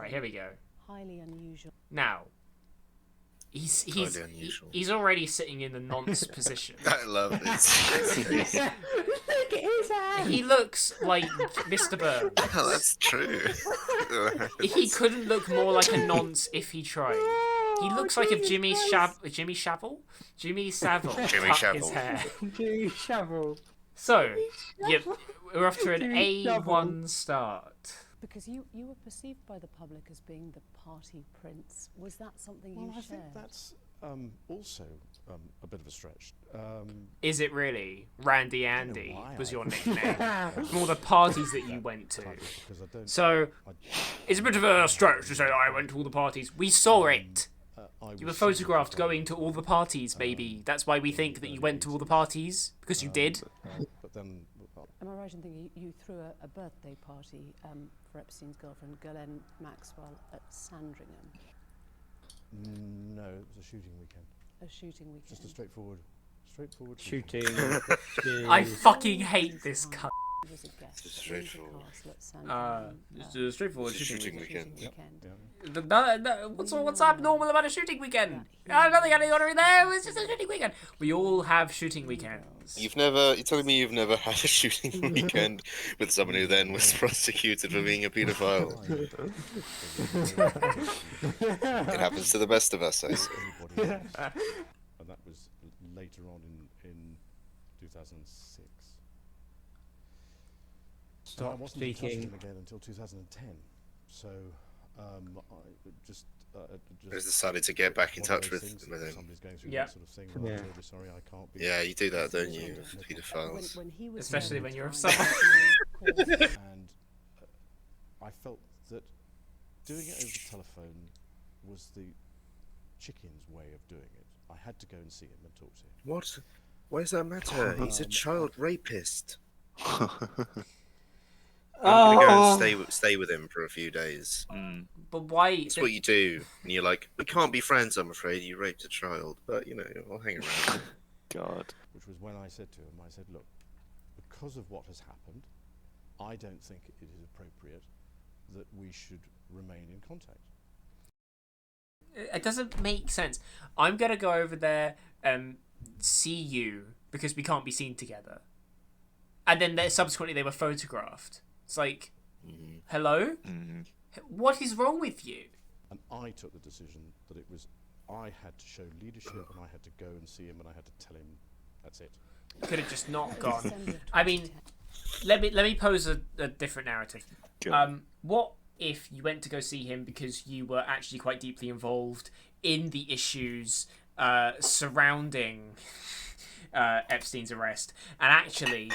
Right, here we go. Highly unusual. Now, he's already sitting in the nonce position. I love this. Look at his hand. He looks like Mr. Burns. Oh, that's true. He couldn't look more like a nonce if he tried. He looks like if Jimmy Savile Jimmy cut his Savile. hair. Jimmy Savile. So, yep, we're off to an A1 start. Because you were perceived by the public as being the party prince. Was that something you I shared? think that's also a bit of a stretch. Is it really? Randy Andy why was I- your nickname. From all the parties that you went to. Because I don't. So, it's a bit of a stretch to say that I went to all the parties. We saw it. You were photographed going to all the parties, baby. That's why we think that you went to all the parties. Because you did. But then. Am I right in thinking you threw a birthday party for Epstein's girlfriend, Ghislaine Maxwell, at Sandringham? No, it was a shooting weekend. A shooting weekend. Just a straightforward Shooting. I fucking hate this cunt. He was a guest Just at Windsor straightforward. Castle at Sandringham. It's a straightforward It's a shooting shooting weekend. weekend. What's abnormal about a shooting weekend? Nothing ordinary there. It's just a shooting weekend. We all have shooting weekends. You're telling me you've never had a shooting weekend with someone who then was prosecuted for being a paedophile? It happens to the best of us, I say. And that was later on in 2006. I Stop wasn't in touch with speaking. him again until 2010. So I just Decided to get back in one of touch those with things him. that somebody's going through Yeah. that sort of thing. Yeah. I'm really sorry, I can't be. Yeah, you do that, don't you, with paedophiles? When he was Especially when you're of tried, someone. And I felt that doing it over the telephone was the chicken's way of doing it. I had to go and see him and talk to him. What? Why does that matter? He's a child rapist. I'm gonna go and stay with him for a few days. But why? That's what you do. And you're like, we can't be friends, I'm afraid. You raped a child. But, I'll hang around. God. Which was when I said to him, I said, look, because of what has happened, I don't think it is appropriate that we should remain in contact. It doesn't make sense. I'm gonna go over there and see you because we can't be seen together. And then subsequently they were photographed. It's like, hello? What is wrong with you? And I took the decision that it was, I had to show leadership and I had to go and see him and I had to tell him, that's it. Could have just not gone. December of I mean, 2010. let me pose a different narrative. What if you went to go see him because you were actually quite deeply involved in the issues surrounding Epstein's arrest, and actually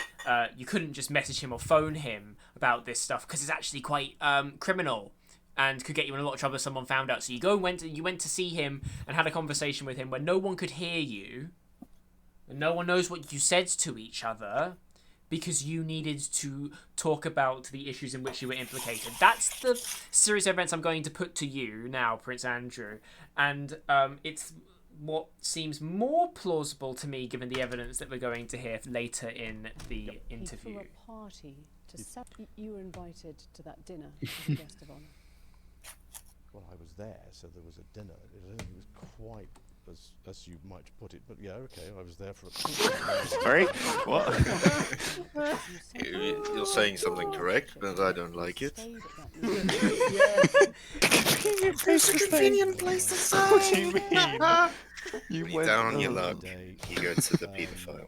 you couldn't just message him or phone him about this stuff because it's actually quite criminal and could get you in a lot of trouble if someone found out. So you went to see him and had a conversation with him where no one could hear you, and no one knows what you said to each other, because you needed to talk about the issues in which you were implicated. That's the series of events I'm going to put to you now, Prince Andrew. And it's what seems more plausible to me, given the evidence that we're going to hear later in the interview. He threw a party to you were invited to that dinner as a guest of honour. Well, I was there, so there was a dinner. I don't think it was quite as you might put it, but yeah, okay, I was there for a... Sorry? What? You're saying something correct, but I don't like it. It's a convenient place to say. What do you mean? You Be went down on your oh. luck. You go to the paedophile.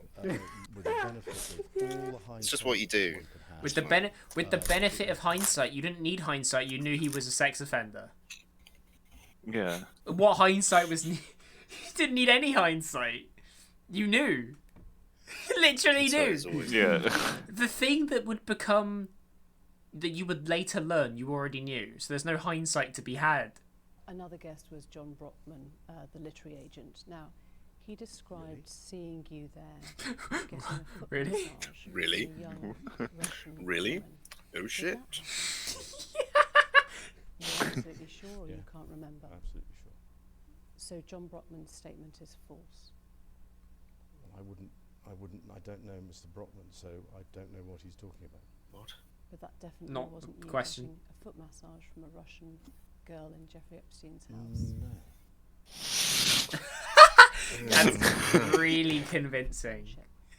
It's just what you do. With the benefit of hindsight, you didn't need hindsight. You knew he was a sex offender. Yeah. What hindsight was? You didn't need any hindsight. You knew. Literally knew. Yeah. The thing that would become that you would later learn, you already knew. So there's no hindsight to be had. Another guest was John Brockman, the literary agent. Now, he described seeing you there, getting a foot Really? massage with Really? a young Russian Really? woman. Oh shit. You're absolutely sure, or you can't remember. Absolutely sure. So John Brockman's statement is false. Well, I don't know Mr. Brockman, so I don't know what he's talking about. What? But that definitely Not wasn't you question. getting a foot massage from a Russian girl in Jeffrey Epstein's house? No. That's really convincing.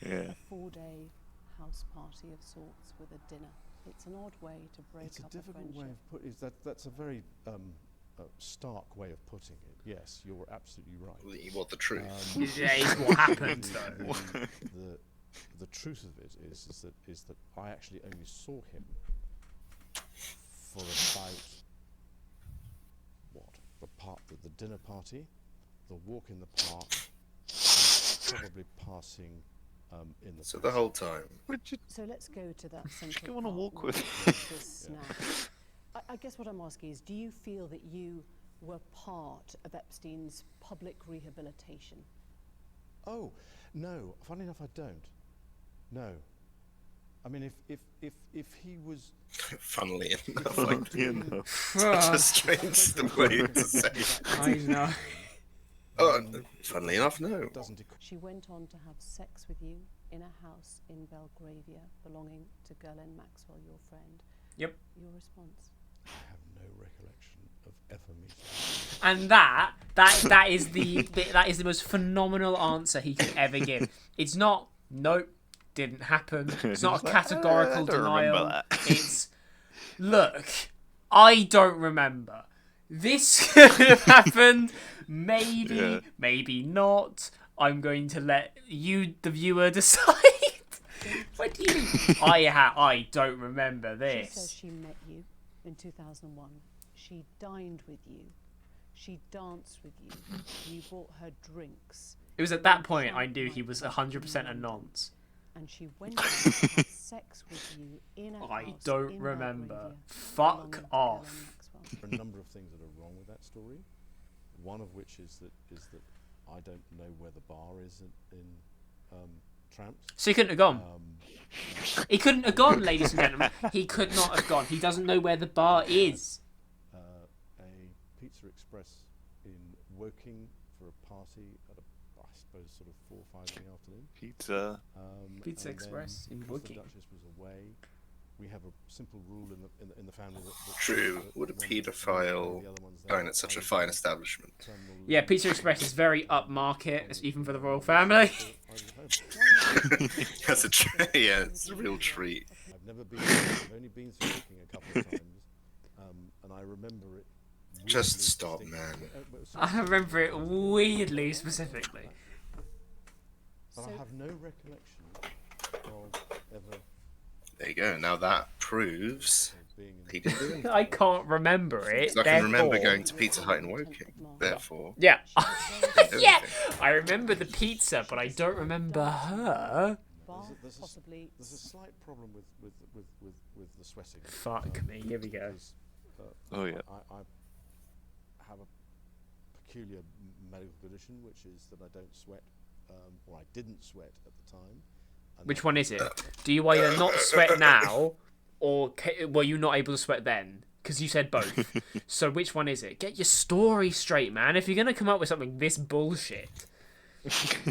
A 4-day house party of sorts with a dinner. It's an odd way to break It's a up difficult friendship. way of putting it. That's a very stark way of putting it. Yes, you're absolutely right. What the truth? Yeah, it's what happened though. The truth of it is that I actually only saw him for about the dinner party, the walk in the park, and probably passing in the. So the whole time. So let's go to that central go on a part walk where with this now. I guess what I'm asking is, do you feel that you were part of Epstein's public rehabilitation? Oh, no. Funny enough, I don't. No. I mean, if he was. Funnily enough, like, enough. such a strange way to say it. I know. Oh, funnily enough, no. Doesn't She went on to have sex with you in a house in Belgravia belonging to Ghislaine Maxwell, your friend. Yep. Your response? I have no recollection of ever meeting him. And that is the most phenomenal answer he could ever give. It's not nope, didn't happen. It's not a categorical I don't remember denial. that. It's look, I don't remember. This could have happened. Maybe, Yeah. maybe not. I'm going to let you, the viewer, decide. What do you mean? I don't remember She says this. she met you in 2001. She dined with you. She danced with you. You bought her drinks. It was at that point I knew he was 100% a nonce. And she went on to have sex with you in a I house don't in remember. Belgravia Fuck belonging to off. Ghislaine Maxwell. There are a number of things that are wrong with that story. One of which is that I don't know where the bar is in Tramps. So he couldn't have gone. He couldn't have gone, ladies and gentlemen. He could not have gone. He doesn't know where the bar is. A Pizza Express in Woking for a party at I suppose sort of 4 or 5 in the afternoon. Pizza. Pizza And Express then in because Woking. The Duchess was away. We have a simple rule in the family that True. that Would a one is paedophile the other one's there. dine at such a fine establishment? Yeah, Pizza Express is very upmarket, it's even for the royal family. That's a yeah, it's a real treat. I've only been through Woking a couple of times, and I remember it. Just weirdly stop, distinctly. man. I remember it weirdly specifically. But I have no recollection of ever There you go. Now that proves being in he didn't do anything. I can't remember it. 'Cause I can remember therefore- going to Pizza Hut in Woking. Therefore, Yeah. didn't do Yeah, anything. I remember the pizza, but I don't remember her. Bar, There's a possibly. There's a slight problem with the sweating. Fuck me, here we go. because, Oh, yeah. I have a peculiar medical condition, which is that I don't sweat, or I didn't sweat at the time. And Which that- one is it? Do you either not sweat now, or were you not able to sweat then? Because you said both. So which one is it? Get your story straight, man. If you're gonna come up with something this bullshit,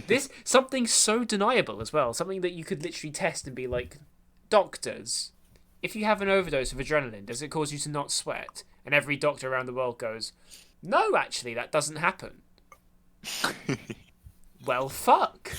this something so deniable as well, something that you could literally test and be like, doctors, if you have an overdose of adrenaline, does it cause you to not sweat? And every doctor around the world goes, no, actually, that doesn't happen. Well, fuck.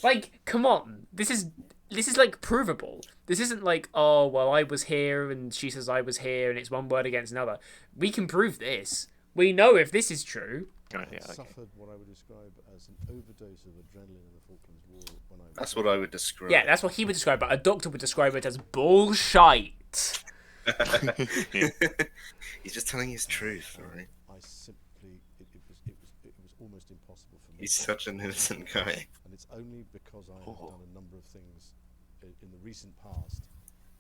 Like, come on. This is like provable. This isn't like, oh, well, I was here and she says I was here and it's one word against another. We can prove this. We know if this is true. Oh, I yeah, okay. suffered what I would describe as an overdose of adrenaline in the Falklands War when I was. That's what I would describe. Yeah, that's what he would describe it. A doctor would describe it as bullshit. He's just telling his truth, alright? I simply, it was almost impossible for me. He's such an innocent guy. And it's only because I have Oh. done a number of things in the recent past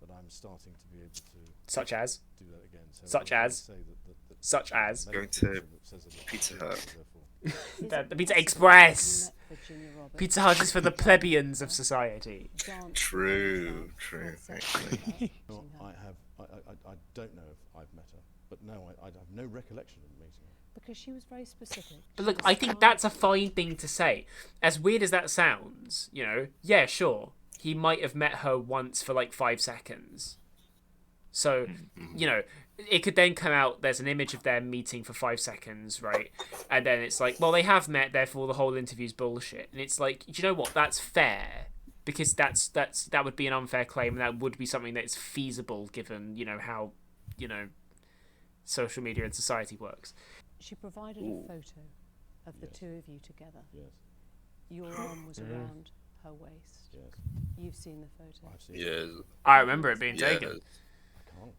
that I'm starting to be able to Such as? do that again. So Such I would as? say that Such as? Going medical to condition that says that Pizza I'm Hut. therefore- Is The it Pizza possible Express. that you met Virginia Roberts, Pizza Hut is for the plebeians of society. danced True, with her, true, had sex with her, No, touching her? I don't know if I've met her, but no, I have no recollection of meeting her. Because she was very specific. But She look, I think described that's a fine thing to say. As weird as that sounds, you know, yeah, sure. He might have met her once for like 5 seconds. So, you know, it could then come out, there's an image of them meeting for 5 seconds, right? And then it's like, well, they have met, therefore the whole interview's bullshit. And it's like, do you know what? That's fair. Because that would be an unfair claim, and that would be something that's feasible given, how, social media and society works. She provided a photo of the two of you together. Yes. Your arm was around her waist. Yes. You've seen the photo. I've seen Yeah. I remember it being taken. I can't.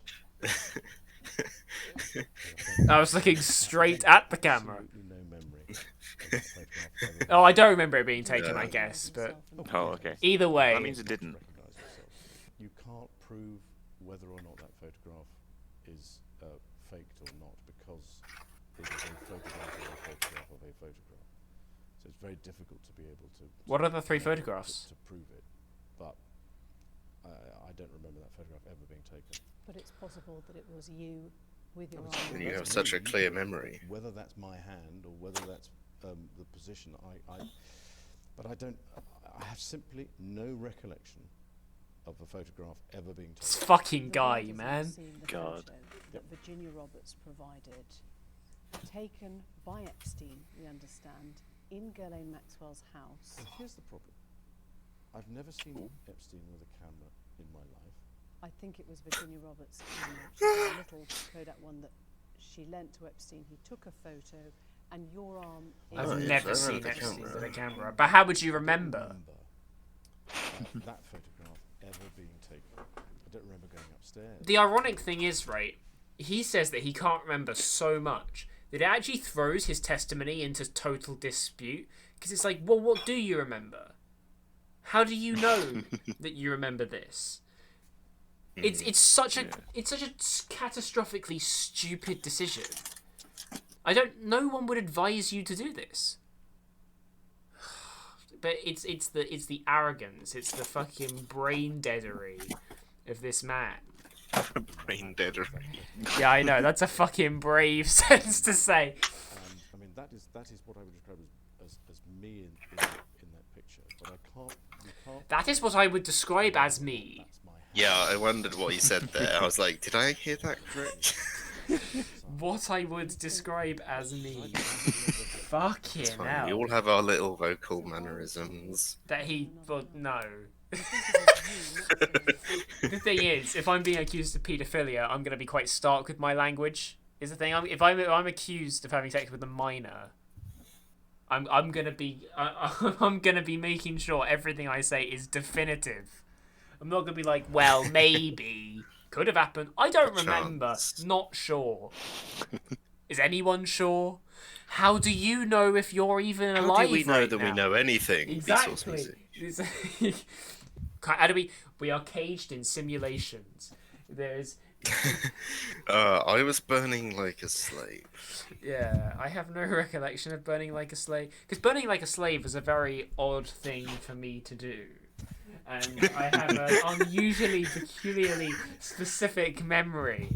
I was looking straight at the camera. Absolutely no memory of that photograph ever Oh, I don't remember it being taken, I guess, but Oh, okay. either way. That means it didn't. recognise yourself. You can't prove whether or not that photograph is faked or not because it is a photograph of a photograph of a photograph. So it's very difficult to be able to. What are the 3 photographs? To prove it, but I don't remember that photograph ever being taken. But it's possible that it was you with your That's- arm. You around have her such a waist. clear memory. Whether that's my hand or whether that's the position, but I don't. I have simply no recollection of a photograph ever being This taken. fucking The guy, readers have man. seen the God. photo that Virginia Roberts provided, taken by Epstein, we understand, in Ghislaine Maxwell's house. Well, here's the problem. I've never seen Epstein with a camera in my life. I think it was Virginia Roberts' camera, a little Kodak one that she lent to Epstein. He took a photo, and your arm is... I've Oh, yeah, never I seen remember the Epstein camera. with a camera. But how would you remember? That photograph ever being taken. I don't remember going upstairs. The ironic thing is, right, he says that he can't remember so much that it actually throws his testimony into total dispute. Because it's like, well, what do you remember? How do you know that you remember this? It's such a catastrophically stupid decision. No one would advise you to do this. But it's the arrogance, it's the fucking brain deadery of this man. Brain dead. Yeah, I know, that's a fucking brave sentence to say. I mean, that is what I would describe as me in that picture. But you can't. That is what I would describe as me. That's my hand. Yeah, I wondered what he said there. I was like, did I hear that correct? What I would describe as me. It's Fucking fine. We hell. all have our little vocal mannerisms. That he, well, no. I think it was you, not so. The thing is, if I'm being accused of paedophilia, I'm going to be quite stark with my language. Is the thing. If I'm accused of having sex with a minor, I'm going to be I'm going to be making sure everything I say is definitive. I'm not going to be like, well, maybe could have happened. I don't remember. Chance. Not sure. Is anyone sure? How do you know if you're even How alive do we know right that now? we know anything? Vsauce Exactly. music. How do we are caged in simulations. There's I was burning like a slave. yeah, I have no recollection of burning like a slave because burning like a slave was a very odd thing for me to do. And I have an unusually, peculiarly specific memory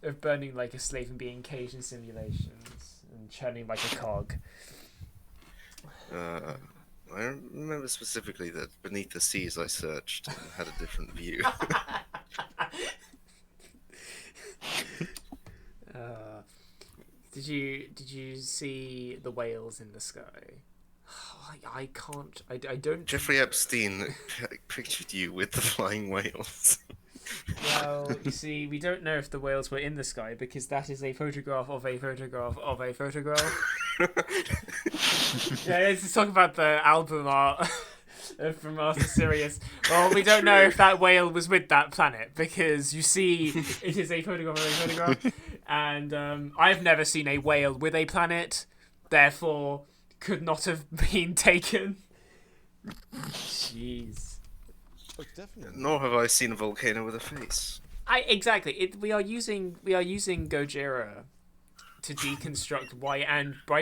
of burning like a slave and being caged in simulations and churning like a cog. I remember specifically that beneath the seas I searched and had a different view. Did you see the whales in the sky? I can't. I don't. Jeffrey Epstein pictured you with the flying whales. Well, you see, we don't know if the whales were in the sky because that is a photograph of a photograph of a photograph. Yeah, let's talk about the album art from Master Sirius. Well, we don't know if that whale was with that planet because you see, it is a photograph of a photograph, and I've never seen a whale with a planet, therefore could not have been taken. Jeez. Oh, definitely. Nor have I seen a volcano with a face. Exactly. We are using Gojira to deconstruct why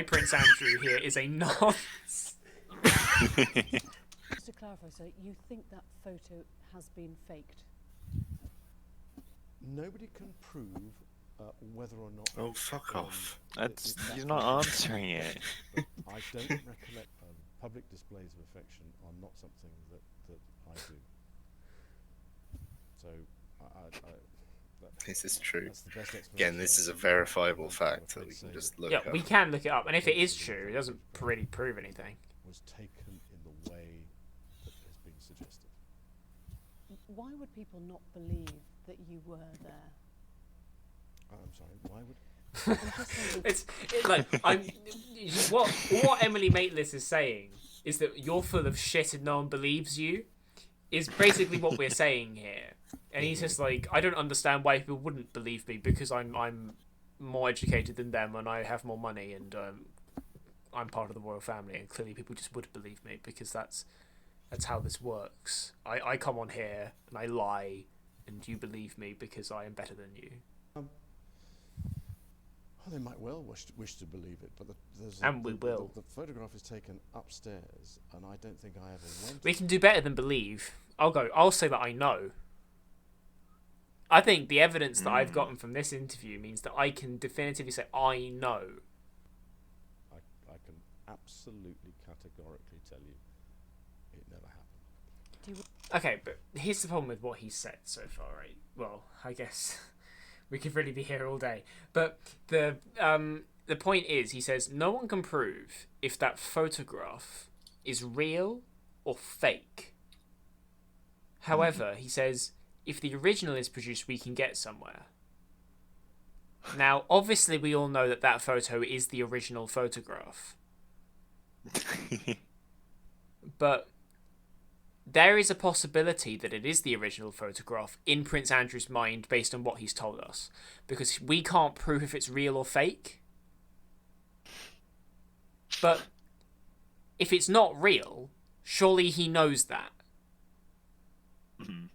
Prince Andrew here is a nonce. Just to clarify, so you think that photo has been faked? Nobody can prove whether or not. Oh, fuck off. That's that's he's not my answering it. But I don't recollect. Public displays of affection are not something that I do. So This is true. That's the best Again, this is a verifiable fact that we can just look Yeah, up. we can look it up, and if it is true, it doesn't really prove anything. Was taken in the way that has been suggested. Why would people not believe that you were there? I'm sorry. Why would? It's like what Emily Maitlis is saying is that you're full of shit and no one believes you. Is basically what we're saying here, and he's just like, I don't understand why people wouldn't believe me because I'm more educated than them and I have more money and I'm part of the royal family, and clearly people just would believe me because that's how this works. I come on here and I lie, and you believe me because I am better than you. Well, they might well wish to believe it, but we will. The photograph is taken upstairs, and I don't think I ever went. We can do better than believe. I'll say that I know. I think the evidence that I've gotten from this interview means that I can definitively say I know. I can absolutely categorically tell you it never happened. Okay, but here's the problem with what he's said so far, right? Well, I guess we could really be here all day. But the point is, he says no one can prove if that photograph is real or fake. However, he says if the original is produced, we can get somewhere. Now, obviously, we all know that photo is the original photograph. But there is a possibility that it is the original photograph in Prince Andrew's mind based on what he's told us. Because we can't prove if it's real or fake. But if it's not real, surely he knows that. Mm-hmm.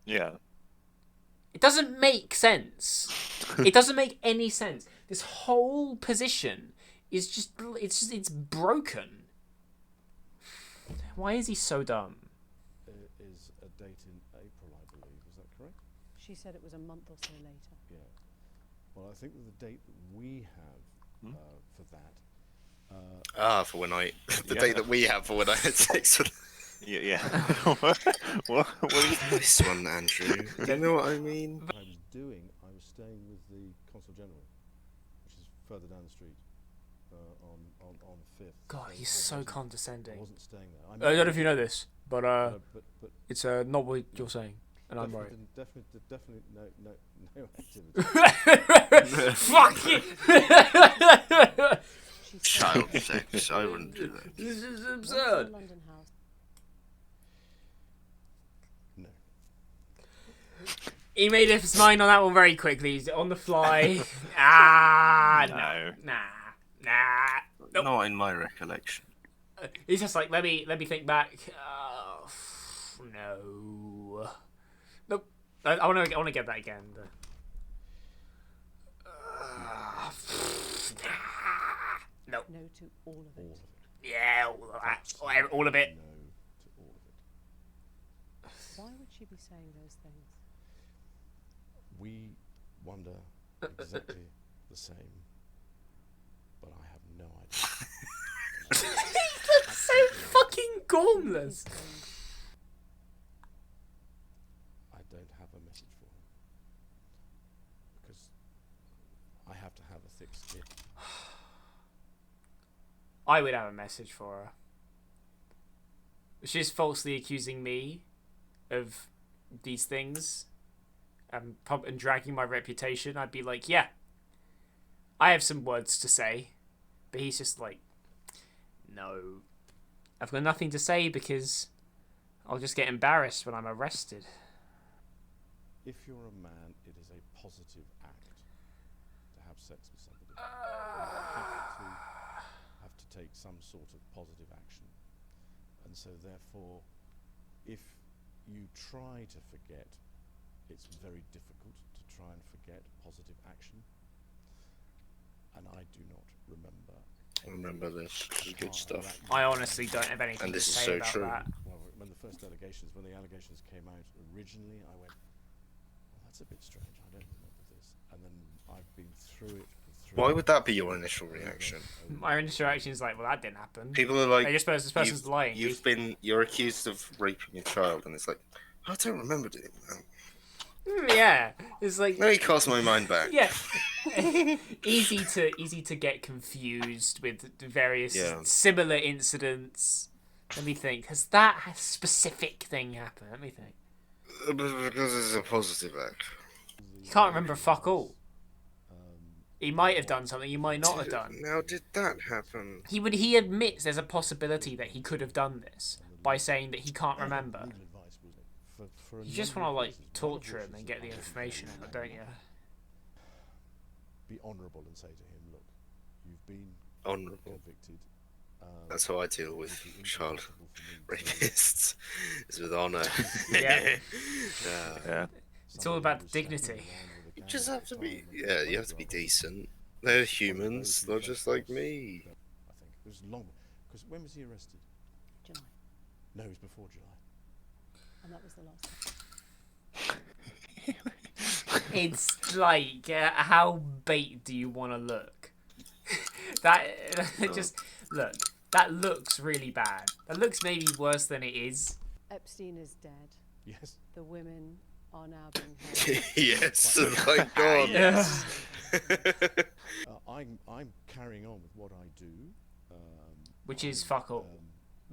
Yeah. It doesn't make sense. It doesn't make any sense. This whole position is it's broken. Why is he so dumb? Is a date in April, I believe. Is that correct? She said it was a month or so later. Yeah. Well, I think that the date that we have for that. For when I the date that we have for when I had sex with. Yeah. what This one, Andrew. Do you know what I mean? I was staying with the Consul General, which is further down the street, on 5th. God, he's so condescending. I wasn't staying there. I don't know if you know this, but but it's not what you're saying, and I'm right. Definitely no activity. Fuck it! Child sex. I wouldn't do that. This is absurd. London house. No. He made up his mind on that one very quickly. He's on the fly. No. Nope. Not in my recollection. He's just like, let me think back. No. Nope. I want to get that again. Nope. No to all of it. Yeah, all of that. All of it. No to all of it. Why would she be saying those things? We wonder exactly the same, but I have no idea. He looks so fucking gormless. I don't have a message for him because I have to have a thick skin. I would have a message for her. She's falsely accusing me of these things and dragging my reputation. I'd be like, yeah, I have some words to say. But he's just like, no. I've got nothing to say because I'll just get embarrassed when I'm arrested. If you're a man, it is a positive act to have sex with somebody. You have to take some sort of positive action. And so therefore, if you try to forget, it's very difficult to try and forget positive action. And I do not remember. I remember this. This is good stuff. I honestly don't have anything And to this is say so about true. that. Well, when the allegations came out originally, I went, well, that's a bit strange. I don't remember this. And then I've been through it. Why would that be your initial reaction? My initial reaction is like, well, that didn't happen. People are like, I just suppose this person's lying. You're accused of raping a child, and it's like, I don't remember doing that. Yeah, it's like Let me cast my mind back. yeah, easy to get confused with the various Yeah. similar incidents. Let me think. Has that specific thing happened? Let me think. Because it's a positive act. You can't remember fuck all. He might have done something. He might not have done. Now, did that happen? He admits there's a possibility that he could have done this by saying that he can't remember. Legal advice, wasn't it? For a You just number want to of like cases, one of torture which him is and get the that information out, don't you? Be honourable and say to him, look, you've been Honourable. convicted. That's how I deal with Would it be child impossible for me to- rapists. Is with honour. Yeah. Yeah. It's all about dignity. You just have to be. Yeah, you have to be decent. They're humans. They're just like me. I think it was long. Because when was he arrested? July. No, it was before July. And that was the last time. It's like, how bait do you want to look? That just look. That looks really bad. That looks maybe worse than it is. Epstein is dead. Yes. The women are now being held. Yes, thank God. Yes. I'm carrying on with what I do. Which is fuck all.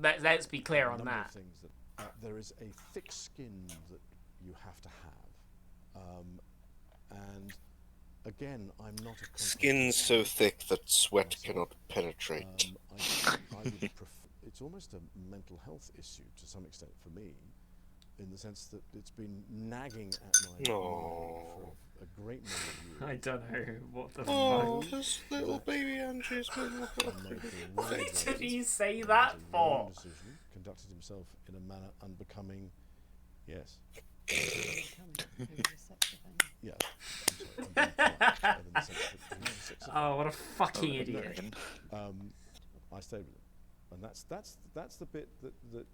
Let's be clear on number that. Of things that, there is a thick skin that you have to have. And again, I'm not a... Skin so thick that sweat cannot penetrate. I would it's almost a mental health issue to some extent for me, in the sense that it's been nagging at my mind for a great many years. I don't know what the Oh, fuck. this little baby Andrew's been. What did he say that for? Decision, conducted himself in a manner unbecoming. Yes. Yeah. I'm sorry, I'm being polite, in the sense that he was a sex offender. Oh, what a fucking idiot. I stayed with him, and that's the bit that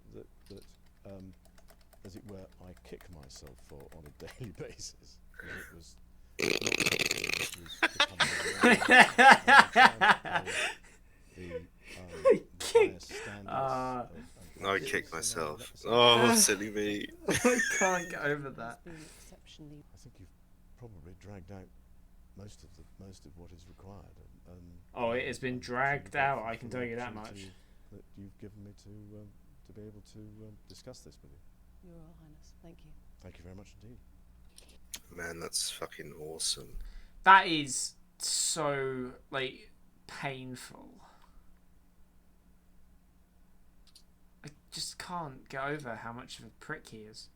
as it were, I kick myself for on a daily basis. It was I kicked myself. Oh, silly me. I can't get over that. I think you've probably dragged out most of what is required. And Oh, it has been dragged out, I can tell you that much. That you've given me to be able to discuss this with you. Your Royal Highness, thank you. Thank you very much indeed. Man, that's fucking awesome. That is so, like, painful. I just can't get over how much of a prick he is.